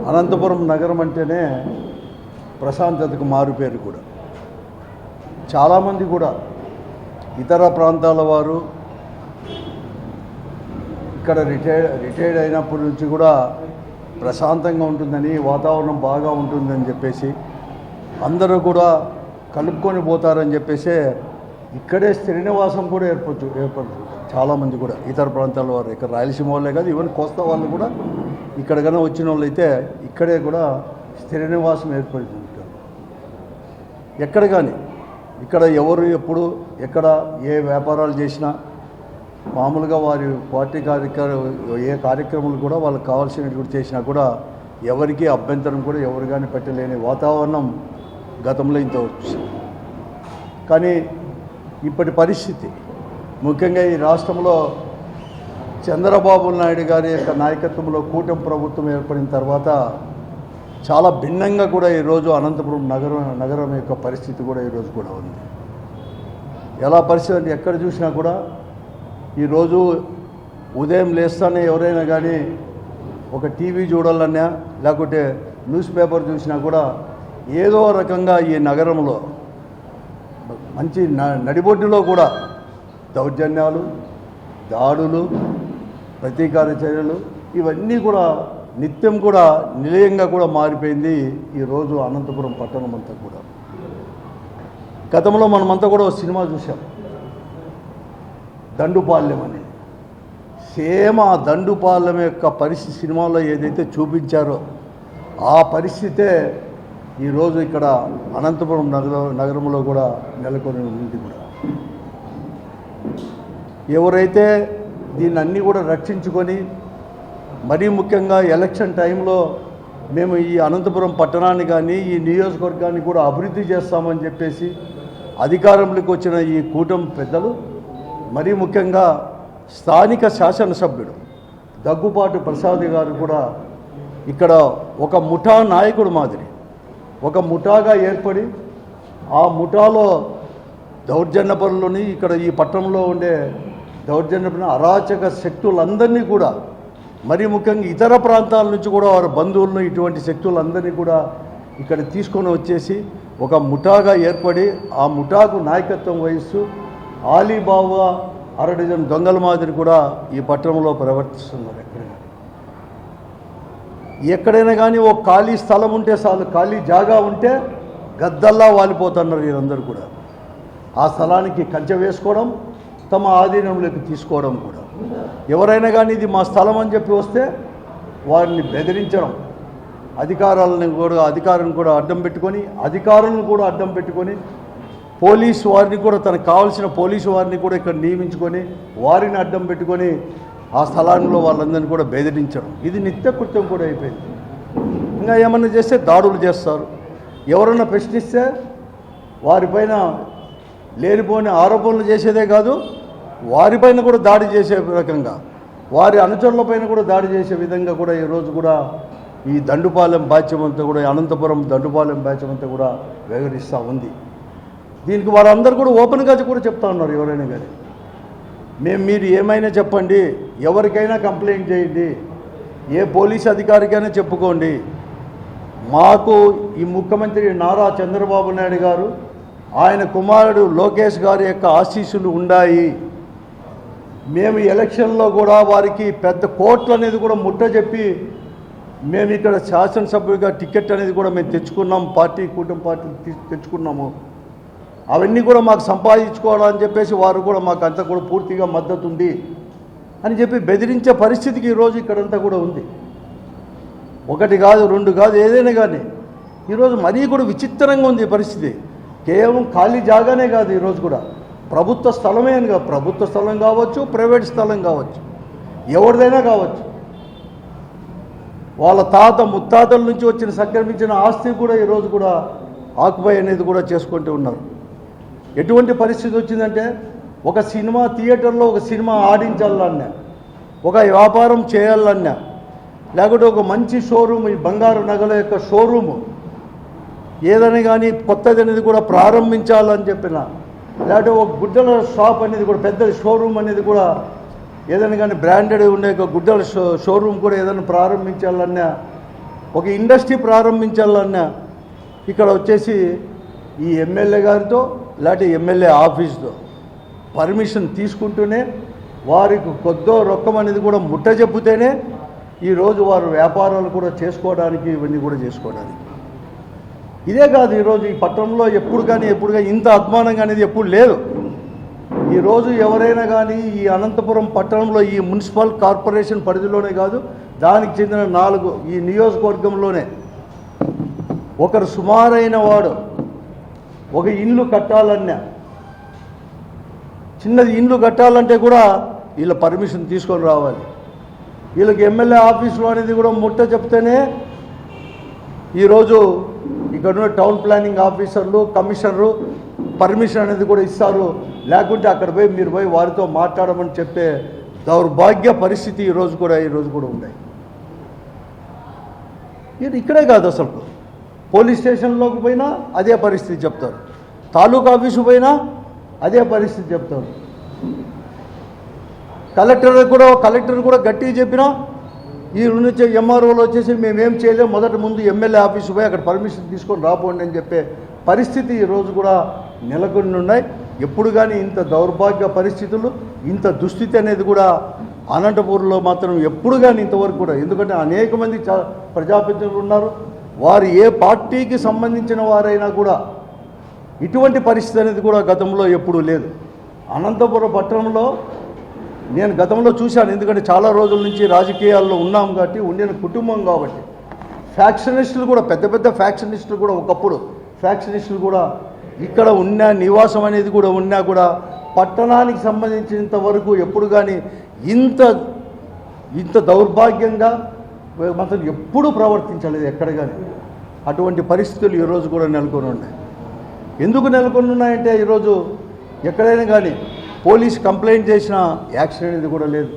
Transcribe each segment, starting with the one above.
అనంతపురం నగరం అంటేనే ప్రశాంతతకు మారుపేరు కూడా. చాలామంది కూడా ఇతర ప్రాంతాల వారు ఇక్కడ రిటైర్డ్ అయినప్పటి నుంచి కూడా ప్రశాంతంగా ఉంటుందని, వాతావరణం బాగా ఉంటుందని చెప్పేసి అందరూ కూడా కలుపుకొని పోతారని చెప్పేసి ఇక్కడే స్థిర నివాసం కూడా ఏర్పడుతుంది. చాలామంది కూడా ఇతర ప్రాంతాల వారు, ఇక్కడ రాయలసీమ వాళ్ళే కాదు, ఈవెన్ కోస్తా వాళ్ళు కూడా ఇక్కడ కన్నా వచ్చిన వాళ్ళు అయితే ఇక్కడే కూడా స్థిర నివాసం ఏర్పడుతుంది. ఎక్కడ కానీ ఇక్కడ ఎవరు ఎప్పుడు ఎక్కడ ఏ వ్యాపారాలు చేసినా మామూలుగా వారి పార్టీ ఏ కార్యక్రమాలు కూడా వాళ్ళకి కావాల్సినటువంటి చేసినా కూడా ఎవరికి అభ్యంతరం కూడా ఎవరు కానీ పెట్టలేని వాతావరణం గతంలో ఇంత వచ్చింది. కానీ ఇప్పటి పరిస్థితి ముఖ్యంగా ఈ రాష్ట్రంలో చంద్రబాబు నాయుడు గారి యొక్క నాయకత్వంలో కూటమి ప్రభుత్వం ఏర్పడిన తర్వాత చాలా భిన్నంగా కూడా ఈరోజు అనంతపురం నగరం యొక్క పరిస్థితి కూడా ఈరోజు కూడా ఉంది. ఎలా పరిస్థితి అంటే ఎక్కడ చూసినా కూడా ఈరోజు ఉదయం లేస్తానే ఎవరైనా కానీ ఒక టీవీ చూడాలన్నా లేకుంటే న్యూస్ పేపర్ చూసినా కూడా ఏదో రకంగా ఈ నగరంలో మంచి నడిబొడ్డులో కూడా దౌర్జన్యాలు, దాడులు, ప్రతీకార చర్యలు ఇవన్నీ కూడా నిత్యం కూడా నిలయంగా కూడా మారిపోయింది ఈరోజు అనంతపురం పట్టణం అంతా కూడా. గతంలో మనమంతా కూడా ఒక సినిమా చూసాం, దండుపాలెం అని. సేమ్ ఆ దండుపాలెం యొక్క పరిస్థితి సినిమాలో ఏదైతే చూపించారో ఆ పరిస్థితే ఈరోజు ఇక్కడ అనంతపురం నగరంలో కూడా నెలకొని ఉంది కూడా. ఎవరైతే దీన్ని అన్నీ కూడా రక్షించుకొని మరీ ముఖ్యంగా ఎలక్షన్ టైంలో మేము ఈ అనంతపురం పట్టణాన్ని కానీ ఈ నియోజకవర్గాన్ని కూడా అభివృద్ధి చేస్తామని చెప్పేసి అధికారంలోకి వచ్చిన ఈ కూటమి పెద్దలు, మరీ ముఖ్యంగా స్థానిక శాసనసభ్యుడు దగ్గుపాటి ప్రసాద్ గారు కూడా ఇక్కడ ఒక ముఠా నాయకుడు మాదిరి ఒక ముఠాగా ఏర్పడి ఆ ముఠాలో దౌర్జన్యపరులని ఇక్కడ ఈ పట్టణంలో ఉండే దౌర్జన్యపరుల అరాచక శక్తులందరినీ కూడా, మరీ ముఖ్యంగా ఇతర ప్రాంతాల నుంచి కూడా వారి బంధువులను ఇటువంటి శక్తులందరినీ కూడా ఇక్కడ తీసుకొని వచ్చేసి ఒక ముఠాగా ఏర్పడి ఆ ముఠాకు నాయకత్వం వహిస్తూ ఆలీబాబా అరడజన్ దొంగల మాదిరి కూడా ఈ పట్టణంలో ప్రవర్తిస్తున్నారు. ఎక్కడైనా కానీ ఒక ఖాళీ స్థలం ఉంటే చాలు, ఖాళీ జాగా ఉంటే గద్దల్లా వాలిపోతున్నారు వీరందరూ కూడా. ఆ స్థలానికి కంచె వేసుకోవడం, తమ ఆధీనంలోకి తీసుకోవడం కూడా. ఎవరైనా కానీ ఇది మా స్థలం అని చెప్పి వస్తే వారిని బెదిరించడం, అధికారులను కూడా అడ్డం పెట్టుకొని, అధికారులను కూడా అడ్డం పెట్టుకొని, పోలీసు వారిని కూడా తనకు కావాల్సిన పోలీసు వారిని కూడా ఇక్కడ నియమించుకొని వారిని అడ్డం పెట్టుకొని ఆ స్థలాల్లో వాళ్ళందరినీ కూడా బెదిరించడం, ఇది నిత్యకృత్యం కూడా అయిపోయింది. ఇంకా ఏమన్నా చేస్తే దాడులు చేస్తారు. ఎవరన్నా ప్రశ్నిస్తే వారిపైన లేనిపోని ఆరోపణలు చేసేదే కాదు, వారిపైన కూడా దాడి చేసే రకంగా, వారి అనుచరులపైన కూడా దాడి చేసే విధంగా కూడా ఈరోజు కూడా ఈ దండుపాలెం బాధ్యం అంతా కూడా, అనంతపురం దండుపాలెం బాధ్యం అంతా కూడా వ్యవహరిస్తూ ఉంది. దీనికి వారందరూ కూడా ఓపెన్గా కూడా చెప్తా ఉన్నారు. ఎవరైనా కానీ మీరు ఏమైనా చెప్పండి, ఎవరికైనా కంప్లైంట్ చేయండి, ఏ పోలీస్ అధికారికైనా చెప్పుకోండి, మాకు ఈ ముఖ్యమంత్రి నారా చంద్రబాబు నాయుడు గారు, ఆయన కుమారుడు లోకేష్ గారి యొక్క ఆశీస్సులు ఉన్నాయి. మేము ఎలక్షన్లో కూడా వారికి పెద్ద కోట్లు అనేది కూడా ముట్టజెప్పి మేము ఇక్కడ శాసనసభ్యుడిగా టికెట్ అనేది కూడా మేము తెచ్చుకున్నాం, కూటమి పార్టీ తెచ్చుకున్నాము. అవన్నీ కూడా మాకు సంపాదించుకోవాలని చెప్పేసి వారు కూడా మాకు అంతా కూడా పూర్తిగా మద్దతు ఉంది అని చెప్పి బెదిరించే పరిస్థితికి ఈరోజు ఇక్కడంతా కూడా ఉంది. ఒకటి కాదు, రెండు కాదు, ఏదైనా కానీ ఈరోజు మరీ కూడా విచిత్రంగా ఉంది పరిస్థితి. కేవలం ఖాళీ జాగానే కాదు, ఈరోజు కూడా ప్రభుత్వ స్థలమే అని కాదు, ప్రభుత్వ స్థలం కావచ్చు, ప్రైవేట్ స్థలం కావచ్చు, ఎవరిదైనా కావచ్చు, వాళ్ళ ముత్తాతల నుంచి వచ్చిన సంక్రమించిన ఆస్తి కూడా ఈరోజు కూడా ఆక్యుపై అనేది కూడా చేసుకుంటూ ఉన్నారు. ఎటువంటి పరిస్థితి వచ్చిందంటే ఒక సినిమా థియేటర్లో ఒక సినిమా ఆడించాలన్నా, ఒక వ్యాపారం చేయాలన్నా, లేకుంటే ఒక మంచి షోరూమ్, ఈ బంగారు నగల యొక్క షోరూము ఏదైనా కానీ కొత్తది అనేది కూడా ప్రారంభించాలని చెప్పిన, లేకపోతే ఒక గుడ్డల షాప్ అనేది కూడా పెద్ద షోరూమ్ అనేది కూడా ఏదైనా కానీ బ్రాండెడ్ ఉండే ఒక గుడ్డల షోరూమ్ కూడా ఏదైనా ప్రారంభించాలన్నా ఒక ఇండస్ట్రీ ప్రారంభించాలన్నా ఇక్కడ వచ్చేసి ఈ ఎమ్మెల్యే గారితో లేకపోతే ఎమ్మెల్యే ఆఫీస్తో పర్మిషన్ తీసుకుంటూనే వారికి కొద్దో రొక్కం అనేది కూడా ముట్ట చెప్పుతేనే ఈరోజు వారు వ్యాపారాలు కూడా చేసుకోవడానికి ఇవన్నీ కూడా చేసుకోవడానికి. ఇదే కాదు, ఈరోజు ఈ పట్టణంలో ఎప్పుడు కానీ ఇంత అధ్వానంగా అనేది ఎప్పుడు లేదు. ఈరోజు ఎవరైనా కానీ ఈ అనంతపురం పట్టణంలో ఈ మున్సిపల్ కార్పొరేషన్ పరిధిలోనే కాదు, దానికి చెందిన 4 ఈ నియోజకవర్గంలోనే ఒకరు సుమారైన వాడు ఒక ఇల్లు కట్టాలన్నా, చిన్నది ఇల్లు కట్టాలంటే కూడా వీళ్ళ పర్మిషన్ తీసుకొని రావాలి. వీళ్ళకి ఎమ్మెల్యే ఆఫీసులో అనేది కూడా ముట్ట చెప్తేనే ఈరోజు ఇక్కడున్న టౌన్ ప్లానింగ్ ఆఫీసర్లు కమిషనరు పర్మిషన్ అనేది కూడా ఇస్తారు. లేకుంటే అక్కడ పోయి మీరు పోయి వారితో మాట్లాడమని చెప్పే దౌర్భాగ్య పరిస్థితి ఈరోజు కూడా ఉన్నాయి. ఇది ఇక్కడే కాదు, అసలు పోలీస్ స్టేషన్లోకి పోయినా అదే పరిస్థితి చెప్తారు, తాలూకా ఆఫీసు పోయినా అదే పరిస్థితి చెప్తారు. కలెక్టర్ కూడా గట్టిగా చెప్పినా ఈ నుంచి ఎంఆర్ఓలు వచ్చేసి మేమేం చేయలేము, ముందు ఎమ్మెల్యే ఆఫీసు పోయి అక్కడ పర్మిషన్ తీసుకొని రాపోండి అని చెప్పే పరిస్థితి ఈరోజు కూడా నెలకొని ఉన్నాయి. ఎప్పుడు కానీ ఇంత దౌర్భాగ్య పరిస్థితులు, ఇంత దుస్థితి అనేది కూడా అనంతపూర్లో మాత్రం ఎప్పుడు కానీ ఇంతవరకు కూడా, ఎందుకంటే అనేక మంది ప్రజాప్రతినిధులు ఉన్నారు, వారు ఏ పార్టీకి సంబంధించిన వారైనా కూడా ఇటువంటి పరిస్థితి అనేది కూడా గతంలో ఎప్పుడూ లేదు. అనంతపురం పట్టణంలో నేను గతంలో చూశాను, ఎందుకంటే చాలా రోజుల నుంచి రాజకీయాల్లో ఉన్నాం కాబట్టి, ఉండిన కుటుంబం కాబట్టి, ఫ్యాక్షనిస్టులు కూడా పెద్ద ఫ్యాక్షనిస్టులు కూడా ఒకప్పుడు ఫ్యాక్షనిస్టులు కూడా ఇక్కడ ఉన్న నివాసం అనేది కూడా ఉన్నా కూడా పట్టణానికి సంబంధించినంత వరకు ఎప్పుడు కానీ ఇంత దౌర్భాగ్యంగా మాత్రం ఎప్పుడూ ప్రవర్తించలేదు ఎక్కడ కానీ. అటువంటి పరిస్థితులు ఈరోజు కూడా నెలకొని ఉన్నాయి. ఎందుకు నెలకొని ఉన్నాయంటే ఈరోజు ఎక్కడైనా కానీ పోలీస్ కంప్లైంట్ చేసిన యాక్షన్ అనేది కూడా లేదు.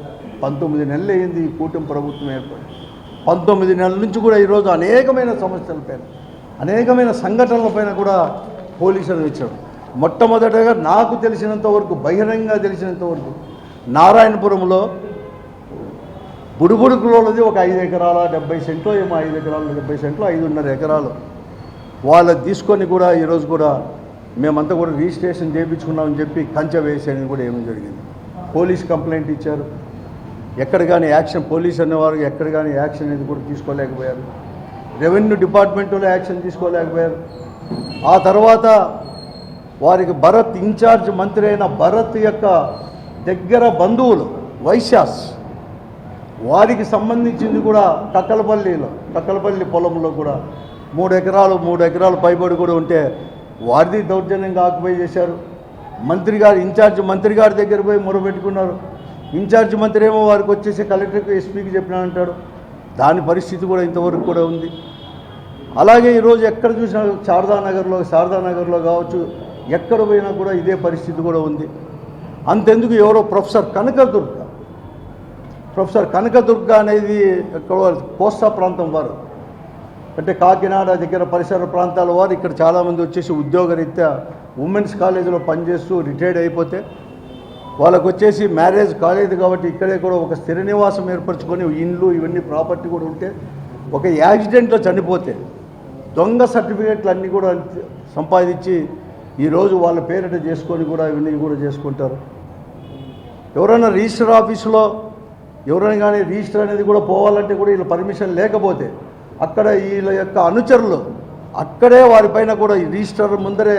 19 నెలలు అయింది ఈ కూటమి ప్రభుత్వం ఏర్పడి. 19 నెలల నుంచి కూడా ఈరోజు అనేకమైన సమస్యలపైన, అనేకమైన సంఘటనలపైన కూడా పోలీసులు ఇచ్చారు. మొట్టమొదటగా నాకు తెలిసినంత వరకు, బహిరంగంగా తెలిసినంత వరకు, నారాయణపురంలో బుడుబుడుకులోది ఒక 5 ఎకరాల 70 సెంట్లో ఏమో 5 ఎకరాలు 70 సెంట్లో 5.5 ఎకరాలు వాళ్ళది తీసుకొని కూడా ఈరోజు కూడా మేమంతా కూడా రిజిస్ట్రేషన్ చేయించుకున్నామని చెప్పి కంచె వేసేది కూడా ఏమీ జరిగింది. పోలీస్ కంప్లైంట్ ఇచ్చారు, ఎక్కడ కానీ యాక్షన్, పోలీస్ అనేవారు ఎక్కడ కానీ యాక్షన్ అనేది కూడా తీసుకోలేకపోయారు. రెవెన్యూ డిపార్ట్మెంట్లో యాక్షన్ తీసుకోలేకపోయారు. ఆ తర్వాత వారికి భరత్ ఇన్ఛార్జ్ మంత్రి అయిన భరత్ యొక్క దగ్గర బంధువులు వైశ్యాస్, వారికి సంబంధించింది కూడా కక్కలపల్లి పొలంలో కూడా 3 ఎకరాలు పైబడి కూడా ఉంటే వారిది దౌర్జన్యంగా ఆక్యుపై చేశారు. ఇన్ఛార్జ్ మంత్రి గారి దగ్గర పోయి మొరబెట్టుకున్నారు. ఇన్ఛార్జ్ మంత్రి ఏమో వారికి వచ్చేసి కలెక్టర్కి ఎస్పీకి చెప్పినానంటాడు. దాని పరిస్థితి కూడా ఇంతవరకు కూడా ఉంది. అలాగే ఈరోజు ఎక్కడ చూసినా శారదానగర్లో కావచ్చు, ఎక్కడ పోయినా కూడా ఇదే పరిస్థితి కూడా ఉంది. అంతెందుకు ఎవరో ప్రొఫెసర్ కనకదుర్గ అనేది కోస్తా ప్రాంతం వారు, అంటే కాకినాడ దగ్గర పరిసర ప్రాంతాల వారు ఇక్కడ చాలామంది వచ్చేసి ఉద్యోగరీత్యా ఉమెన్స్ కాలేజీలో పనిచేస్తూ రిటైర్డ్ అయిపోతే వాళ్ళకు వచ్చేసి మ్యారేజ్ కాలేదు కాబట్టి ఇక్కడే కూడా ఒక స్థిర నివాసం ఏర్పరచుకొని ఇండ్లు ఇవన్నీ ప్రాపర్టీ కూడా ఉంటే ఒక యాక్సిడెంట్లో చనిపోతే దొంగ సర్టిఫికేట్లు అన్నీ కూడా సంపాదించి ఈరోజు వాళ్ళ పేరిట చేసుకొని కూడా ఇవన్నీ కూడా చేసుకుంటారు. ఎవరైనా రిజిస్టర్ ఆఫీసులో ఎవరైనా కానీ రిజిస్టర్ అనేది కూడా పోవాలంటే కూడా వీళ్ళ పర్మిషన్ లేకపోతే అక్కడ వీళ్ళ యొక్క అనుచరులు అక్కడే వారిపైన కూడా ఈ రిజిస్టర్ ముందరే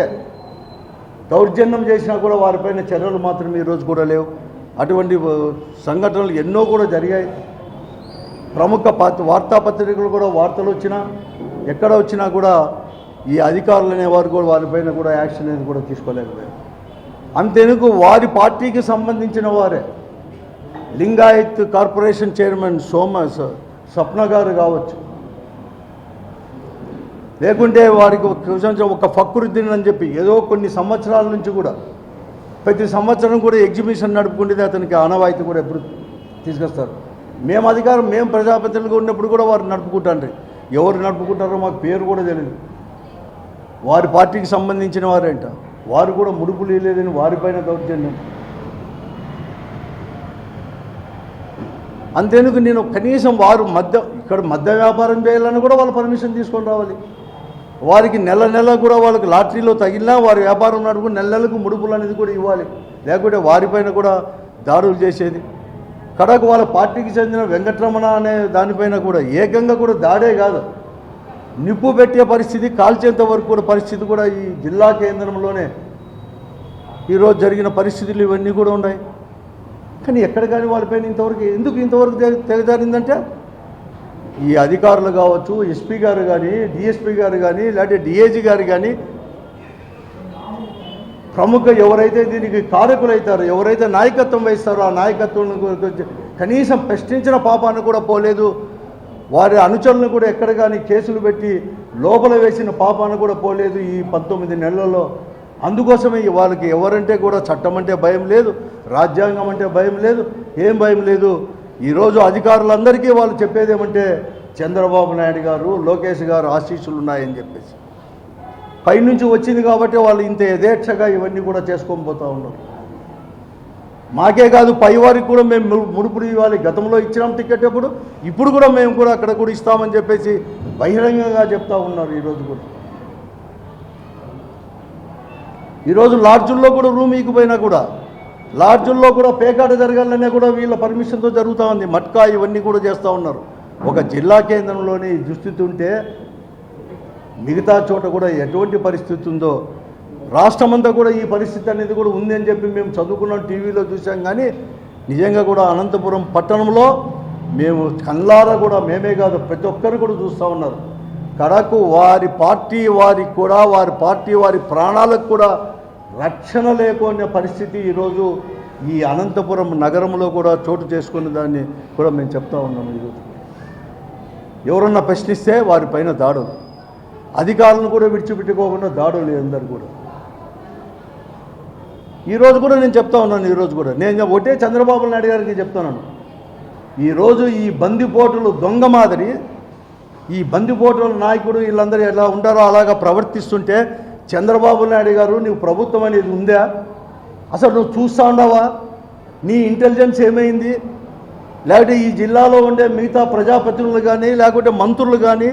దౌర్జన్యం చేసినా కూడా వారిపైన చర్యలు మాత్రం ఈరోజు కూడా లేవు. అటువంటి సంఘటనలు ఎన్నో కూడా జరిగాయి. ప్రముఖ వార్తాపత్రికలు కూడా వార్తలు వచ్చినా ఎక్కడ వచ్చినా కూడా ఈ అధికారులు అనేవారు కూడా వారిపైన కూడా యాక్షన్ అనేది కూడా తీసుకోలేకపోయారు. అంతెందుకు వారి పార్టీకి సంబంధించిన వారే లింగాయత్ కార్పొరేషన్ చైర్మన్ స్వప్న గారు కావచ్చు, లేకుంటే వారికి ఒక ఫక్రుద్దీన్ అని చెప్పి ఏదో కొన్ని సంవత్సరాల నుంచి కూడా ప్రతి సంవత్సరం కూడా ఎగ్జిబిషన్ నడుపుకుంటే అతనికి ఆనవాయితీ కూడా ఎప్పుడు తీసుకొస్తారు. మేము ప్రజాప్రతినిధులుగా ఉన్నప్పుడు కూడా వారు నడుపుకుంటారు. ఎవరు నడుపుకుంటారో మాకు పేరు కూడా తెలియదు. వారి పార్టీకి సంబంధించిన వారేంట, వారు కూడా ముడుపులు లేదని వారిపైన దౌర్జన్యం. అంతేందుకు నేను కనీసం వారు ఇక్కడ మద్య వ్యాపారం చేయాలని కూడా వాళ్ళు పర్మిషన్ తీసుకొని రావాలి. వారికి నెల నెల కూడా వాళ్ళకి లాటరీలో తగిలినా వారి వ్యాపారం నడుపు నెలలకు ముడుపులు అనేది కూడా ఇవ్వాలి. లేకుంటే వారిపైన కూడా దాడులు చేసేది. కడకు వాళ్ళ పార్టీకి చెందిన వెంకటరమణ అనే దానిపైన కూడా ఏకంగా కూడా దాడే కాదు, నిప్పు పెట్టే పరిస్థితి, కాల్చేంత వరకు కూడా పరిస్థితి కూడా ఈ జిల్లా కేంద్రంలోనే ఈరోజు జరిగిన పరిస్థితులు ఇవన్నీ కూడా ఉన్నాయి. కానీ ఎక్కడ కానీ వాళ్ళపైన ఇంతవరకు తెగజారిందంటే ఈ అధికారులు కావచ్చు, ఎస్పీ గారు కానీ, డిఎస్పీ గారు కానీ, లేకపోతే డిఐజీ గారు కానీ, ప్రముఖ ఎవరైతే దీనికి కారకులవుతారో, ఎవరైతే నాయకత్వం వహిస్తారో ఆ నాయకత్వం కనీసం ప్రశ్నించిన పాపాన్ని కూడా పోలేదు. వారి అనుచరులను కూడా ఎక్కడ కానీ కేసులు పెట్టి లోపల వేసిన పాపాన్ని కూడా పోలేదు ఈ 19 నెలల్లో. అందుకోసమే వాళ్ళకి ఎవరంటే కూడా చట్టం అంటే భయం లేదు, రాజ్యాంగం అంటే భయం లేదు, ఏం భయం లేదు. ఈరోజు అధికారులందరికీ వాళ్ళు చెప్పేది ఏమంటే చంద్రబాబు నాయుడు గారు, లోకేష్ గారు ఆశీస్సులు ఉన్నాయని చెప్పేసి పైనుంచి వచ్చింది కాబట్టి వాళ్ళు ఇంత యథేచ్ఛగా ఇవన్నీ కూడా చేసుకొని పోతూ ఉన్నారు. మాకే కాదు పై వారికి కూడా మేము ముడుపులు ఇవ్వాలి. గతంలో ఇచ్చినాం టికెట్ ఇప్పుడు కూడా మేము కూడా అక్కడ కూడా ఇస్తామని చెప్పేసి బహిరంగంగా చెప్తా ఉన్నారు. ఈరోజు లాడ్జుల్లో కూడా రూమ్ ఈగిపోయినా కూడా లాడ్జుల్లో కూడా పేకాట జరగాలనే కూడా వీళ్ళ పర్మిషన్తో జరుగుతూ ఉంది. మట్కా ఇవన్నీ కూడా చేస్తూ ఉన్నారు. ఒక జిల్లా కేంద్రంలోని దుస్థితి ఉంటే మిగతా చోట కూడా ఎటువంటి పరిస్థితి ఉందో రాష్ట్రమంతా కూడా ఈ పరిస్థితి అనేది కూడా ఉంది అని చెప్పి మేము చదువుకున్నాం, టీవీలో చూసాం. కానీ నిజంగా కూడా అనంతపురం పట్టణంలో మేము కళ్ళారా కూడా మేమే కాదు ప్రతి ఒక్కరు కూడా చూస్తూ ఉన్నారు. కడకు వారి పార్టీ వారి ప్రాణాలకు కూడా రక్షణ లేకునే పరిస్థితి ఈరోజు ఈ అనంతపురం నగరంలో కూడా చోటు చేసుకున్న దాన్ని కూడా మేము చెప్తా ఉన్నాము. ఈరోజు ఎవరన్నా ప్రశ్నిస్తే వారిపైన దాడులు, అధికారులను కూడా విడిచిపెట్టుకోకుండా దాడులు అందరు కూడా. ఈరోజు కూడా నేను చెప్తా ఉన్నాను, ఈరోజు కూడా నేను ఒకటే చంద్రబాబు నాయుడు గారికి చెప్తున్నాను. ఈరోజు ఈ బందిపోటులు దొంగ మాదిరి ఈ బందిపోటుల నాయకుడు వీళ్ళందరూ ఎలా ఉంటారో అలాగా ప్రవర్తిస్తుంటే చంద్రబాబు నాయుడు గారు నీవు ప్రభుత్వం అనేది ఉందా? అసలు నువ్వు చూస్తూ ఉండవా? నీ ఇంటెలిజెన్స్ ఏమైంది? లేకపోతే ఈ జిల్లాలో ఉండే మిగతా ప్రజాప్రతినిధులు కానీ లేకపోతే మంత్రులు కానీ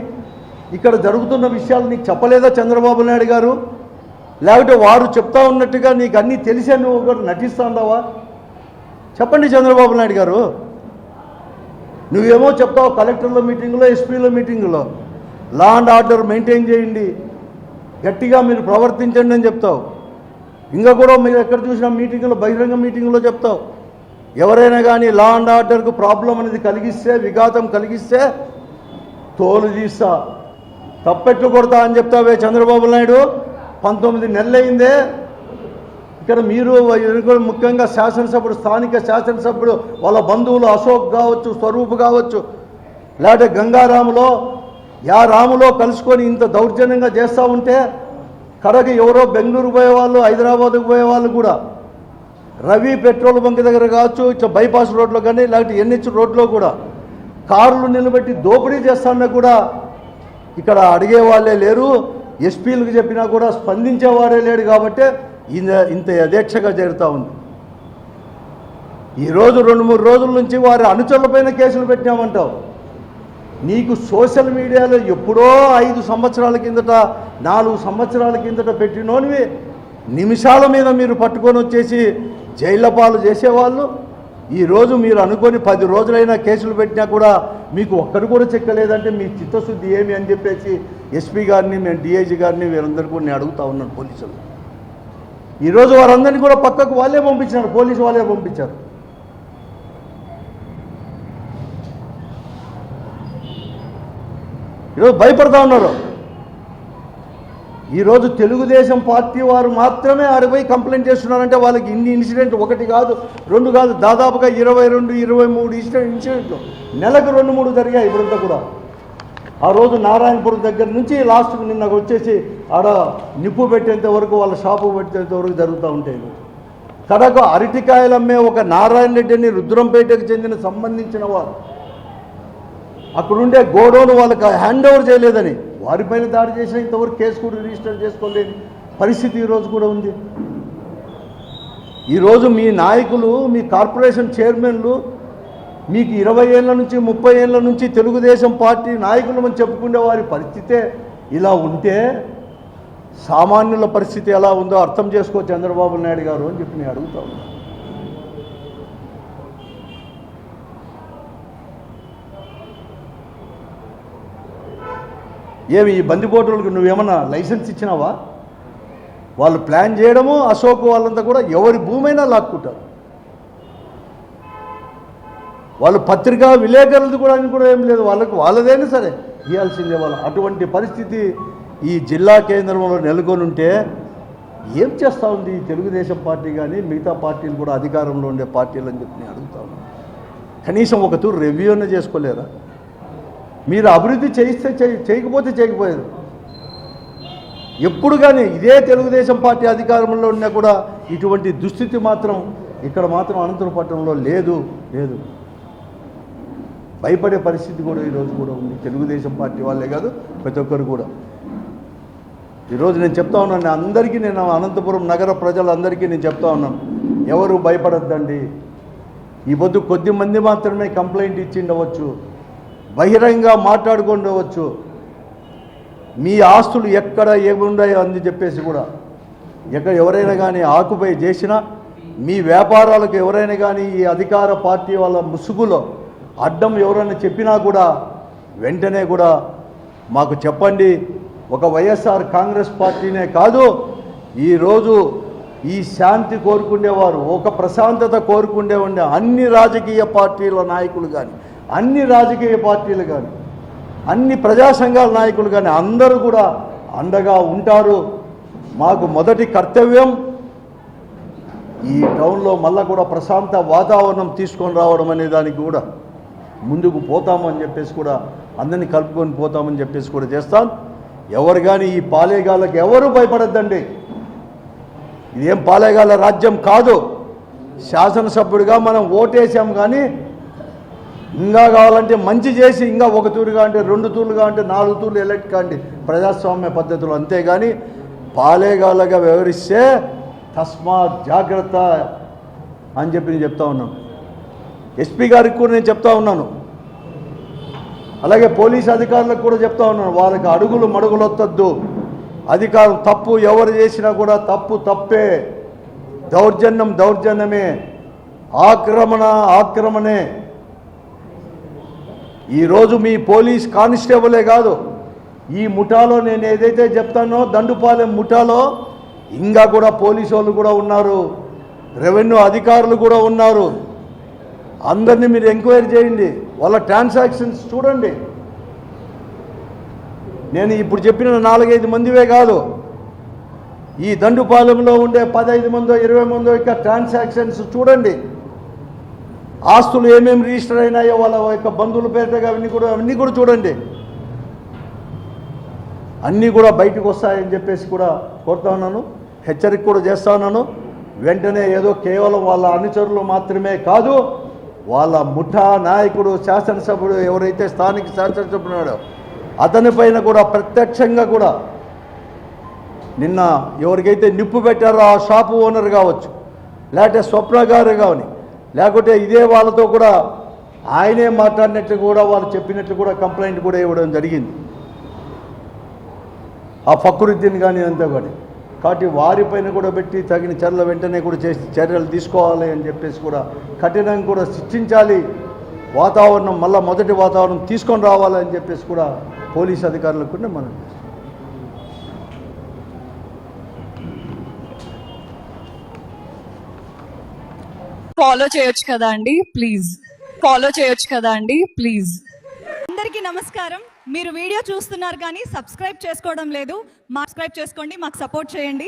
ఇక్కడ జరుగుతున్న విషయాలు నీకు చెప్పలేదా చంద్రబాబు నాయుడు గారు? లేకపోతే వారు చెప్తా ఉన్నట్టుగా నీకు అన్నీ తెలిసే నువ్వు ఒకటి నటిస్తూ ఉండవా? చెప్పండి చంద్రబాబు నాయుడు గారు. నువ్వేమో చెప్తావు కలెక్టర్ల మీటింగులో, ఎస్పీల మీటింగులో లా అండ్ ఆర్డర్ మెయింటైన్ చేయండి, గట్టిగా మీరు ప్రవర్తించండి అని చెప్తావు. ఇంకా కూడా మీరు ఎక్కడ చూసినా మీటింగులో, బహిరంగ మీటింగులో చెప్తావు. ఎవరైనా కానీ లా అండ్ ఆర్డర్కు ప్రాబ్లం అనేది కలిగిస్తే, విఘాతం కలిగిస్తే తోలు తీస్తా, తప్పెట్లు కొడతా అని చెప్తావే చంద్రబాబు నాయుడు. 19 నెలలైందే ఇక్కడ మీరు ముఖ్యంగా శాసనసభ్యుడు, స్థానిక శాసనసభ్యుడు వాళ్ళ బంధువులు అశోక్ కావచ్చు, స్వరూప్ కావచ్చు, లేకపోతే గంగారాములో రాములో కలుసుకొని ఇంత దౌర్జన్యంగా చేస్తూ ఉంటే కడగ ఎవరో బెంగళూరు పోయేవాళ్ళు, హైదరాబాద్కు పోయేవాళ్ళు కూడా రవి పెట్రోల్ బంక్ దగ్గర కావచ్చు, ఇట్లా బైపాస్ రోడ్లో కానీ లేకపోతే ఎన్హెచ్ రోడ్లో కూడా కార్లు నిలబెట్టి దోపిడీ చేస్తాన్నా కూడా ఇక్కడ అడిగేవాళ్ళే లేరు. ఎస్పీలకు చెప్పినా కూడా స్పందించేవారే లేడు. కాబట్టి ఇంత యథేచ్ఛగా జరుగుతూ ఉంది. ఈరోజు 2-3 రోజుల నుంచి వారి అనుచరులపైన కేసులు పెట్టినామంటావు. నీకు సోషల్ మీడియాలో ఎప్పుడో 5 సంవత్సరాల కిందట, 4 సంవత్సరాల కిందట పెట్టినోనివి నిమిషాల మీద మీరు పట్టుకొని వచ్చేసి జైళ్ళ పాలు చేసేవాళ్ళు. ఈరోజు మీరు అనుకొని 10 రోజులైనా కేసులు పెట్టినా కూడా మీకు ఒక్కరు కూడా చెక్కలేదంటే మీ చిత్తశుద్ధి ఏమి అని చెప్పేసి ఎస్పీ గారిని, మేము డిఐజీ గారిని వీరందరూ కూడా నేను అడుగుతా ఉన్నాను. పోలీసులు ఈరోజు వారందరినీ కూడా పక్కకు వాళ్ళే పంపించినారు, పోలీసు వాళ్ళే పంపించారు. ఈరోజు భయపడతా ఉన్నారు. ఈరోజు తెలుగుదేశం పార్టీ వారు మాత్రమే ఆడిపోయి కంప్లైంట్ చేస్తున్నారంటే వాళ్ళకి ఇన్ని ఇన్సిడెంట్ 1 కాదు 2 కాదు దాదాపుగా 22-23 ఇన్సిడెంట్లు నెలకు 2-3 జరిగాయి. ఇప్పుడంతా కూడా ఆ రోజు నారాయణపురం దగ్గర నుంచి లాస్ట్కు నిన్న వచ్చేసి ఆడ నిప్పు పెట్టేంత వరకు, వాళ్ళ షాపు పెట్టేంత వరకు జరుగుతూ ఉంటాయి. కడకు అరటికాయలు అమ్మే ఒక నారాయణ రెడ్డిని రుద్రంపేటకు చెందిన సంబంధించిన వారు అక్కడుండే గోడౌన్ వాళ్ళకి హ్యాండ్ ఓవర్ చేయలేదని వారిపైన దాడి చేసిన ఇంతవరకు కేసు కూడా రిజిస్టర్ చేసుకోలేని పరిస్థితి ఈరోజు కూడా ఉంది. ఈరోజు మీ నాయకులు, మీ కార్పొరేషన్ చైర్మన్లు మీకు 20 ఏళ్ళ నుంచి 30 ఏళ్ళ నుంచి తెలుగుదేశం పార్టీ నాయకులమని చెప్పుకునే వారి పరిస్థితే ఇలా ఉంటే సామాన్యుల పరిస్థితి ఎలా ఉందో అర్థం చేసుకో చంద్రబాబు నాయుడు గారు అని చెప్పి నేను అడుగుతా ఉన్నా. ఏమి ఈ బందిపోటులకు నువ్వేమన్నా లైసెన్స్ ఇచ్చినావా? వాళ్ళు ప్లాన్ చేయడము, అశోక్ వాళ్ళంతా కూడా ఎవరి భూమైనా లాక్కుంటారు. వాళ్ళు పత్రికా విలేకరులది కూడా ఏం లేదు, వాళ్ళదైనా సరే ఇవ్వాల్సిందే వాళ్ళు. అటువంటి పరిస్థితి ఈ జిల్లా కేంద్రంలో నెలకొని ఉంటే ఏం చేస్తూ ఉంది ఈ తెలుగుదేశం పార్టీ కానీ మిగతా పార్టీలు కూడా అధికారంలో ఉండే పార్టీలు అని చెప్పి నేను అడుగుతా ఉన్నాను. కనీసం ఒక తూరు రివ్యూ అన్న చేసుకోలేరా? మీరు అభివృద్ధి చేయిస్తే చేయకపోతే చేయకపోయారు. ఎప్పుడు కానీ ఇదే తెలుగుదేశం పార్టీ అధికారంలో ఉన్నా కూడా ఇటువంటి దుస్థితి మాత్రం ఇక్కడ మాత్రం అనంతపురంలో లేదు. భయపడే పరిస్థితి కూడా ఈరోజు కూడా ఉంది. తెలుగుదేశం పార్టీ వాళ్ళే కాదు, ప్రతి ఒక్కరు కూడా. ఈరోజు నేను చెప్తా ఉన్నాను అందరికీ, నేను అనంతపురం నగర ప్రజలందరికీ నేను చెప్తా ఉన్నాను, ఎవరు భయపడద్దండి. ఈ పొద్దు కొద్ది మంది మాత్రమే కంప్లైంట్ ఇచ్చిండవచ్చు, బహిరంగంగా మాట్లాడుకుండవచ్చు. మీ ఆస్తులు ఎక్కడ ఏముండాయో అని చెప్పేసి కూడా ఎవరైనా కానీ ఆక్యుపై చేసినా, మీ వ్యాపారాలకు ఎవరైనా కానీ ఈ అధికార పార్టీ వాళ్ళ ముసుగులో అడ్డం ఎవరైనా చెప్పినా కూడా వెంటనే కూడా మాకు చెప్పండి. ఒక వైఎస్ఆర్ కాంగ్రెస్ పార్టీనే కాదు, ఈరోజు ఈ శాంతి కోరుకునేవారు, ఒక ప్రశాంతత కోరుకునే ఉండే అన్ని రాజకీయ పార్టీల నాయకులు కానీ, అన్ని రాజకీయ పార్టీలు కానీ, అన్ని ప్రజా సంఘాల నాయకులు కానీ అందరూ కూడా అండగా ఉంటారు. మాకు మొదటి కర్తవ్యం ఈ టౌన్లో మళ్ళా కూడా ప్రశాంత వాతావరణం తీసుకొని రావడం అనే దానికి కూడా ముందుకు పోతామని చెప్పేసి కూడా అందరినీ కలుపుకొని పోతామని చెప్పేసి కూడా చేస్తాం. ఎవరు కానీ ఈ పాలేగాళ్ళకి ఎవరు భయపడద్దండి. ఇదేం పాలేగాళ్ళ రాజ్యం కాదు. శాసనసభ్యుడిగా మనం ఓటేసాం, కానీ ఇంకా కావాలంటే మంచి చేసి ఇంకా ఒక తూరుగా అంటే 2 తూర్లుగా అంటే 4 తూర్లు ఎలక్ట్ కాండి ప్రజాస్వామ్య పద్ధతులు. అంతేగాని పాలేగాళ్ళగా వ్యవహరిస్తే తస్మాత్ జాగ్రత్త అని చెప్పి నేను చెప్తా ఉన్నాను. ఎస్పీ గారికి కూడా నేను చెప్తా ఉన్నాను, అలాగే పోలీస్ అధికారులకు కూడా చెప్తా ఉన్నాను, వాళ్ళకి అడుగులు మడుగులొత్తద్దు. అధికారం తప్పు ఎవరు చేసినా కూడా తప్పే, దౌర్జన్యమే, ఆక్రమణే. ఈరోజు మీ పోలీస్ కానిస్టేబులే కాదు, ఈ ముఠాలో నేను ఏదైతే చెప్తానో దండుపాలెం ముఠాలో ఇంకా కూడా పోలీసు వాళ్ళు కూడా ఉన్నారు, రెవెన్యూ అధికారులు కూడా ఉన్నారు. అందరినీ మీరు ఎంక్వైరీ చేయండి, వాళ్ళ ట్రాన్సాక్షన్స్ చూడండి. నేను ఇప్పుడు చెప్పిన 4-5 మందివే కాదు, ఈ దండుపాలెంలో ఉండే 15 మందో 20 మందో యొక్క ట్రాన్సాక్షన్స్ చూడండి. ఆస్తులు ఏమేమి రిజిస్టర్ అయినాయో వాళ్ళ యొక్క బంధువుల పేరిటగా అవన్నీ కూడా చూడండి. అన్నీ కూడా బయటకు వస్తాయని చెప్పేసి కూడా కోరుతా ఉన్నాను, హెచ్చరిక కూడా చేస్తా ఉన్నాను. వెంటనే ఏదో కేవలం వాళ్ళ అనుచరులు మాత్రమే కాదు, వాళ్ళ ముఠా నాయకుడు శాసనసభ్యుడు ఎవరైతే స్థానిక శాసనసభ్యుడు అతనిపైన కూడా ప్రత్యక్షంగా కూడా నిన్న ఎవరికైతే నిప్పు పెట్టారో ఆ షాపు ఓనర్ కావచ్చు, లేకపోతే స్వప్న గారు కావని, లేకపోతే ఇదే వాళ్ళతో కూడా ఆయనే మాట్లాడినట్లు కూడా వాళ్ళు చెప్పినట్లు కూడా కంప్లైంట్ కూడా ఇవ్వడం జరిగింది, ఆ ఫక్రుద్దీన్ కానీ అంతా కానీ. కాబట్టి వారిపైన కూడా పెట్టి తగిన చర్యలు వెంటనే కూడా చేసి చర్యలు తీసుకోవాలి అని చెప్పేసి కూడా కఠినంగా కూడా శిక్షించాలి. వాతావరణం మళ్ళీ మొదటి వాతావరణం తీసుకొని రావాలని చెప్పేసి కూడా పోలీస్ అధికారులకు కూడా మనం ఫాలో చేయొచ్చు కదా అండి ప్లీజ్. అందరికీ నమస్కారం. మీరు వీడియో చూస్తున్నారు కానీ సబ్స్క్రైబ్ చేసుకోవడం లేదు. సబ్స్క్రైబ్ చేసుకోండి, మాకు సపోర్ట్ చేయండి.